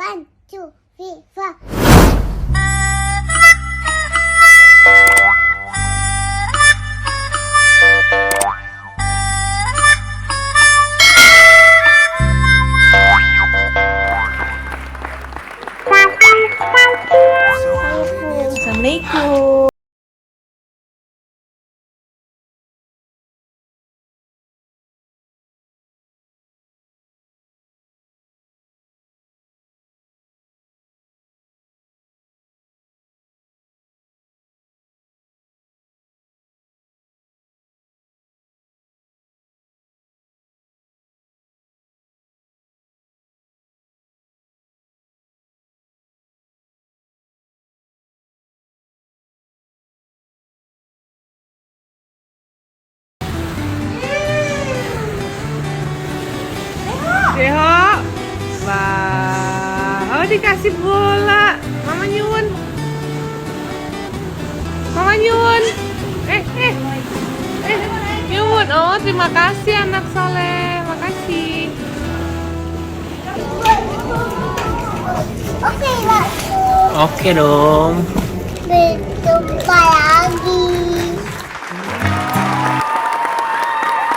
One, two, three, four. Assalamualaikum. Deho, wah, oh dikasih bola, mama nyuwun, nyuwun, oh terima kasih anak soleh, makasih. Oke, Pak. Oke dong. Berjumpa ya.